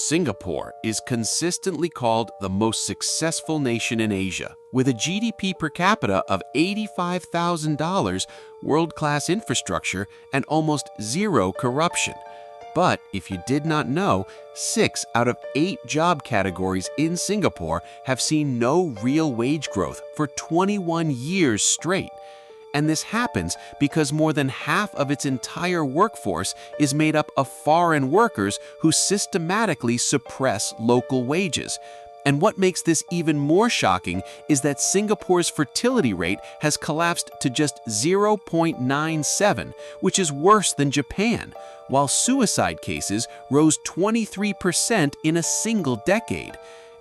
Singapore is consistently called the most successful nation in Asia, with a GDP per capita of $85,000, world-class infrastructure, and almost zero corruption. But if you did not know, 6 out of 8 job categories in Singapore have seen no real wage growth for 21 years straight. And this happens because more than half of its entire workforce is made up of foreign workers who systematically suppress local wages. And what makes this even more shocking is that Singapore's fertility rate has collapsed to just 0.97, which is worse than Japan, while suicide cases rose 23% in a single decade.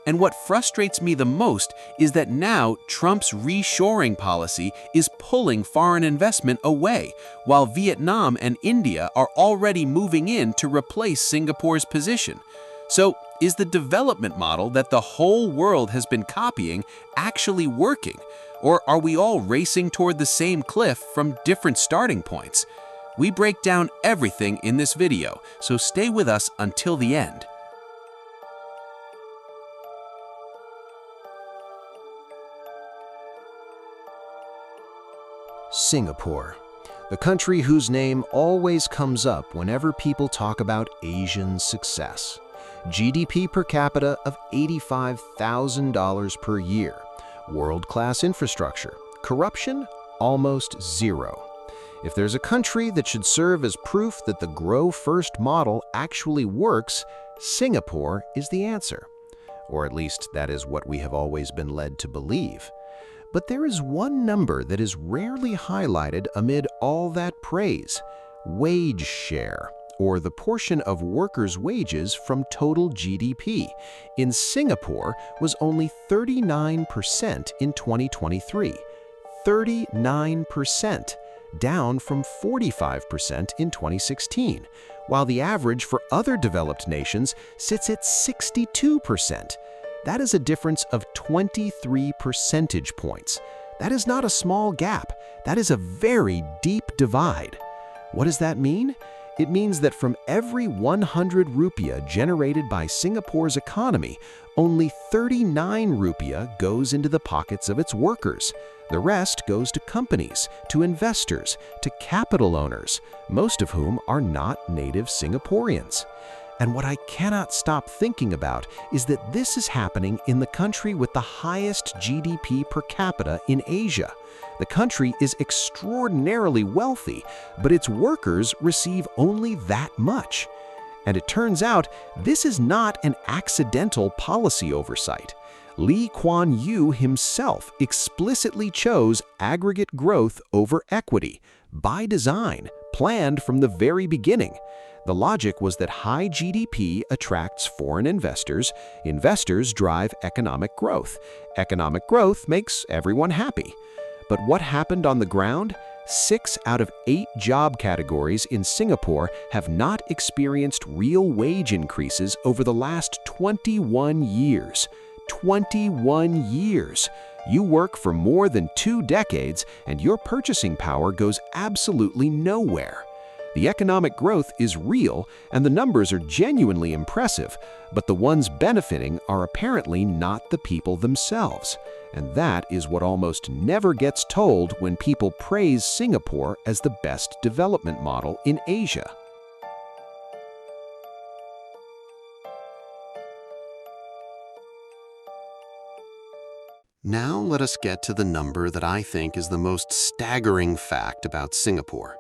And what frustrates me the most is that now Trump's reshoring policy is pulling foreign investment away, while Vietnam and India are already moving in to replace Singapore's position. So, is the development model that the whole world has been copying actually working? Or are we all racing toward the same cliff from different starting points? We break down everything in this video, so stay with us until the end. Singapore, the country whose name always comes up whenever people talk about Asian success. GDP per capita of $85,000 per year. World-class infrastructure. Corruption? Almost zero. If there's a country that should serve as proof that the Grow First model actually works, Singapore is the answer. Or at least that is what we have always been led to believe. But there is one number that is rarely highlighted amid all that praise: wage share, or the portion of workers' wages from total GDP, in Singapore was only 39% in 2023. 39%, down from 45% in 2016, while the average for other developed nations sits at 62%. That is a difference of 23 percentage points. That is not a small gap. That is a very deep divide. What does that mean? It means that from every 100 rupiah generated by Singapore's economy, only 39 rupiah goes into the pockets of its workers. The rest goes to companies, to investors, to capital owners, most of whom are not native Singaporeans. And what I cannot stop thinking about is that this is happening in the country with the highest GDP per capita in Asia. The country is extraordinarily wealthy, but its workers receive only that much. And it turns out this is not an accidental policy oversight. Lee Kuan Yew himself explicitly chose aggregate growth over equity, by design, planned from the very beginning. The logic was that high GDP attracts foreign investors, investors drive economic growth makes everyone happy. But what happened on the ground? 6 out of 8 job categories in Singapore have not experienced real wage increases over the last 21 years. 21 years! You work for more than 2 decades and your purchasing power goes absolutely nowhere. The economic growth is real and the numbers are genuinely impressive, but the ones benefiting are apparently not the people themselves. And that is what almost never gets told when people praise Singapore as the best development model in Asia. Now let us get to the number that I think is the most staggering fact about Singapore.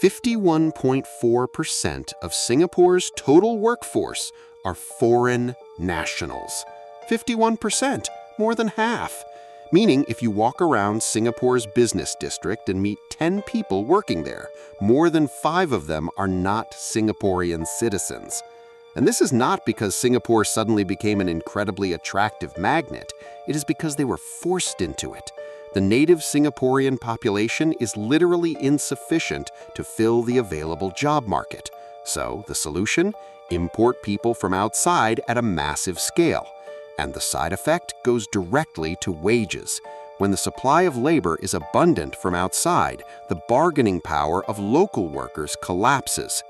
51.4% of Singapore's total workforce are foreign nationals. 51%, more than half. Meaning if you walk around Singapore's business district and meet 10 people working there, more than 5 of them are not Singaporean citizens. And this is not because Singapore suddenly became an incredibly attractive magnet. It is because they were forced into it. The native Singaporean population is literally insufficient to fill the available job market. So the solution? Import people from outside at a massive scale. And the side effect goes directly to wages. When the supply of labor is abundant from outside, the bargaining power of local workers collapses.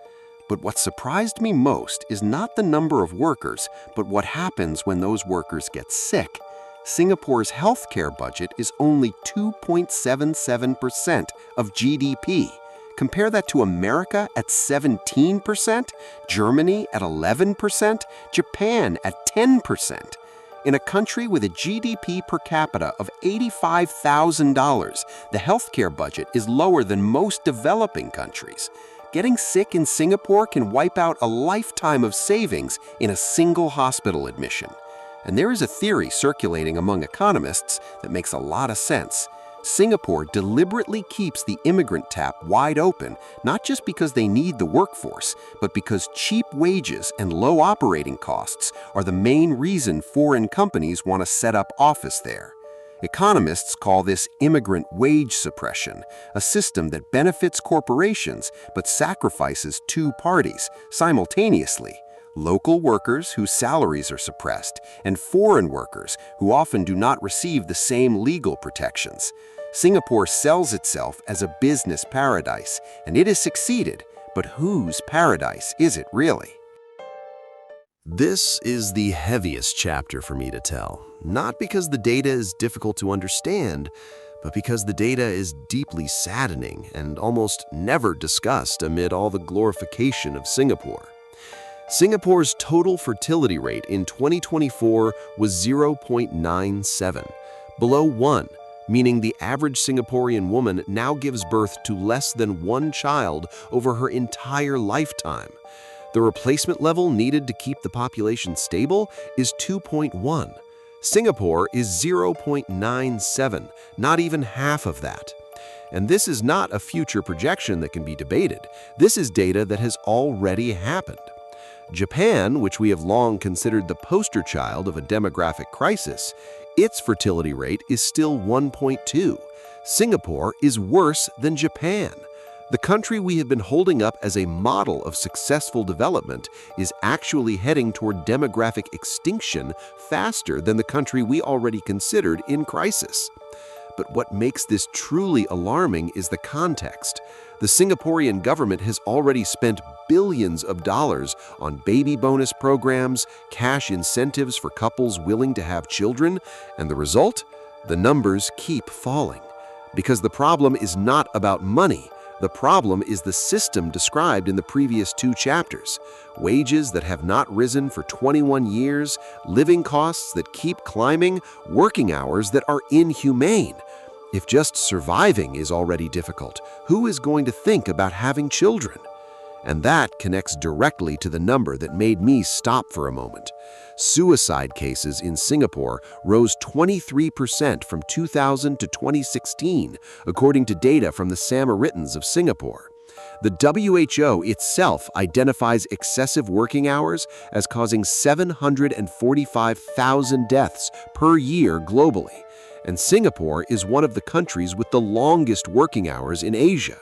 But what surprised me most is not the number of workers, but what happens when those workers get sick. Singapore's healthcare budget is only 2.77% of GDP. Compare that to America at 17%, Germany at 11%, Japan at 10%. In a country with a GDP per capita of $85,000, the healthcare budget is lower than most developing countries. Getting sick in Singapore can wipe out a lifetime of savings in a single hospital admission. And there is a theory circulating among economists that makes a lot of sense. Singapore deliberately keeps the immigrant tap wide open, not just because they need the workforce, but because cheap wages and low operating costs are the main reason foreign companies want to set up office there. Economists call this immigrant wage suppression, a system that benefits corporations but sacrifices two parties simultaneously: local workers whose salaries are suppressed, and foreign workers who often do not receive the same legal protections. Singapore sells itself as a business paradise, and it has succeeded, but whose paradise is it really? This is the heaviest chapter for me to tell, not because the data is difficult to understand, but because the data is deeply saddening and almost never discussed amid all the glorification of Singapore. Singapore's total fertility rate in 2024 was 0.97, below 1, meaning the average Singaporean woman now gives birth to less than one child over her entire lifetime. The replacement level needed to keep the population stable is 2.1. Singapore is 0.97, not even half of that. And this is not a future projection that can be debated. This is data that has already happened. Japan, which we have long considered the poster child of a demographic crisis, its fertility rate is still 1.2. Singapore is worse than Japan. The country we have been holding up as a model of successful development is actually heading toward demographic extinction faster than the country we already considered in crisis. But what makes this truly alarming is the context. The Singaporean government has already spent billions of dollars on baby bonus programs, cash incentives for couples willing to have children, and the result? The numbers keep falling. Because the problem is not about money. The problem is the system described in the previous two chapters: wages that have not risen for 21 years, living costs that keep climbing, working hours that are inhumane. If just surviving is already difficult, who is going to think about having children? And that connects directly to the number that made me stop for a moment. Suicide cases in Singapore rose 23% from 2000 to 2016, according to data from the Samaritans of Singapore. The WHO itself identifies excessive working hours as causing 745,000 deaths per year globally. And Singapore is one of the countries with the longest working hours in Asia.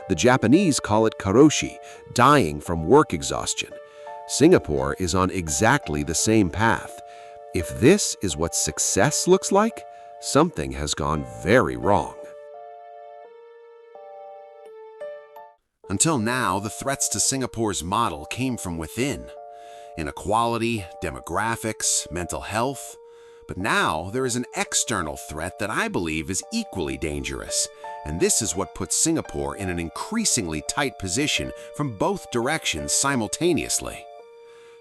The Japanese call it karoshi, dying from work exhaustion. Singapore is on exactly the same path. If this is what success looks like, something has gone very wrong. Until now, the threats to Singapore's model came from within: inequality, demographics, mental health. But now there is an external threat that I believe is equally dangerous, and this is what puts Singapore in an increasingly tight position from both directions simultaneously.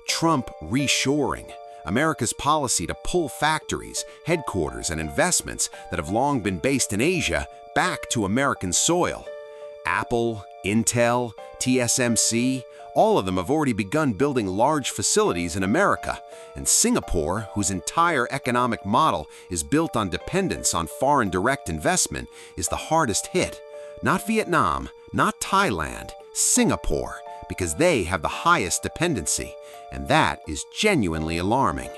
Trump reshoring, America's policy to pull factories, headquarters, and investments that have long been based in Asia back to American soil. Apple, Intel, TSMC, all of them have already begun building large facilities in America, and Singapore, whose entire economic model is built on dependence on foreign direct investment, is the hardest hit. Not Vietnam, not Thailand, Singapore, because they have the highest dependency, and that is genuinely alarming.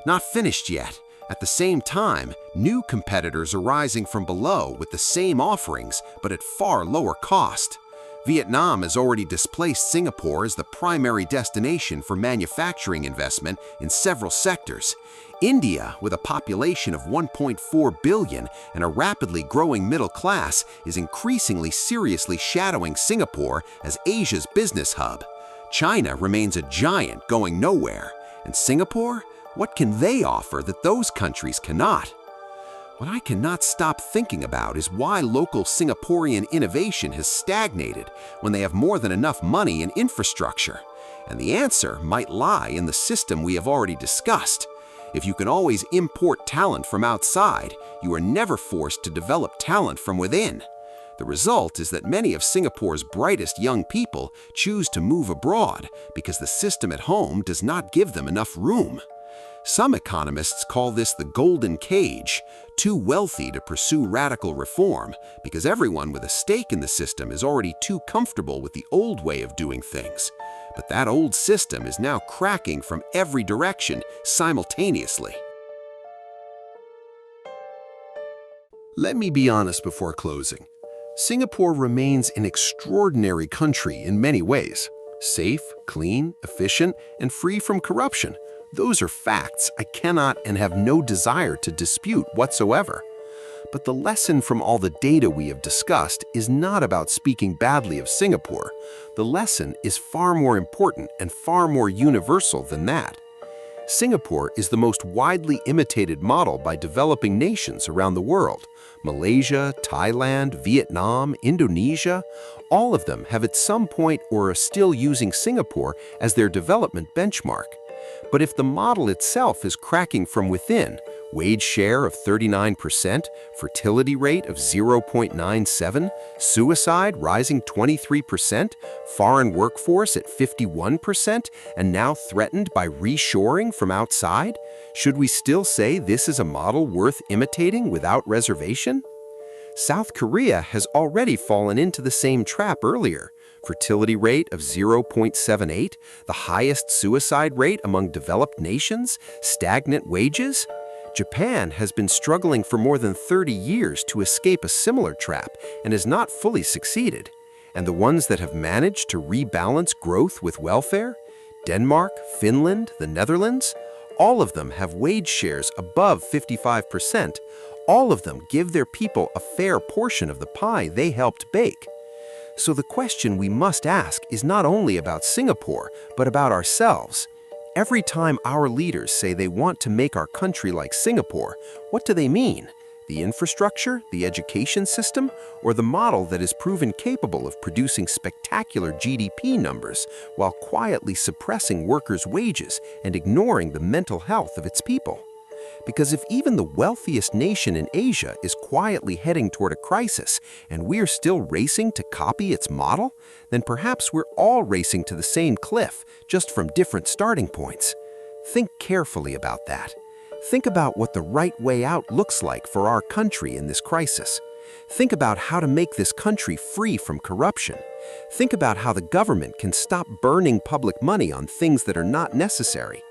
Not finished yet. At the same time, new competitors are rising from below with the same offerings, but at far lower cost. Vietnam has already displaced Singapore as the primary destination for manufacturing investment in several sectors. India, with a population of 1.4 billion and a rapidly growing middle class, is increasingly seriously shadowing Singapore as Asia's business hub. China remains a giant going nowhere. And Singapore? What can they offer that those countries cannot? What I cannot stop thinking about is why local Singaporean innovation has stagnated when they have more than enough money and infrastructure. And the answer might lie in the system we have already discussed. If you can always import talent from outside, you are never forced to develop talent from within. The result is that many of Singapore's brightest young people choose to move abroad because the system at home does not give them enough room. Some economists call this the golden cage, too wealthy to pursue radical reform because everyone with a stake in the system is already too comfortable with the old way of doing things. But that old system is now cracking from every direction simultaneously. Let me be honest before closing. Singapore remains an extraordinary country in many ways. Safe, clean, efficient, and free from corruption. Those are facts I cannot and have no desire to dispute whatsoever. But the lesson from all the data we have discussed is not about speaking badly of Singapore. The lesson is far more important and far more universal than that. Singapore is the most widely imitated model by developing nations around the world. Malaysia, Thailand, Vietnam, Indonesia, all of them have at some point or are still using Singapore as their development benchmark. But if the model itself is cracking from within, wage share of 39%, fertility rate of 0.97, suicide rising 23%, foreign workforce at 51%, and now threatened by reshoring from outside, should we still say this is a model worth imitating without reservation? South Korea has already fallen into the same trap earlier. Fertility rate of 0.78, the highest suicide rate among developed nations, stagnant wages. Japan has been struggling for more than 30 years to escape a similar trap and has not fully succeeded. And the ones that have managed to rebalance growth with welfare? Denmark, Finland, the Netherlands? All of them have wage shares above 55%. All of them give their people a fair portion of the pie they helped bake. So the question we must ask is not only about Singapore, but about ourselves. Every time our leaders say they want to make our country like Singapore, what do they mean? The infrastructure, the education system, or the model that is proven capable of producing spectacular GDP numbers while quietly suppressing workers' wages and ignoring the mental health of its people? Because if even the wealthiest nation in Asia is quietly heading toward a crisis and we're still racing to copy its model, then perhaps we're all racing to the same cliff, just from different starting points. Think carefully about that. Think about what the right way out looks like for our country in this crisis. Think about how to make this country free from corruption. Think about how the government can stop burning public money on things that are not necessary.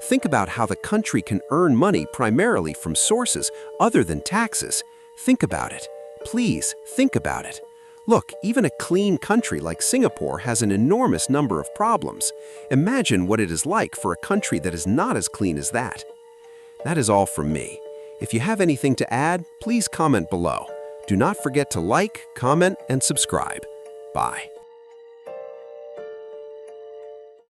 Think about how the country can earn money primarily from sources other than taxes. Think about it. Please, think about it. Look, even a clean country like Singapore has an enormous number of problems. Imagine what it is like for a country that is not as clean as that. That is all from me. If you have anything to add, please comment below. Do not forget to like, comment, and subscribe. Bye.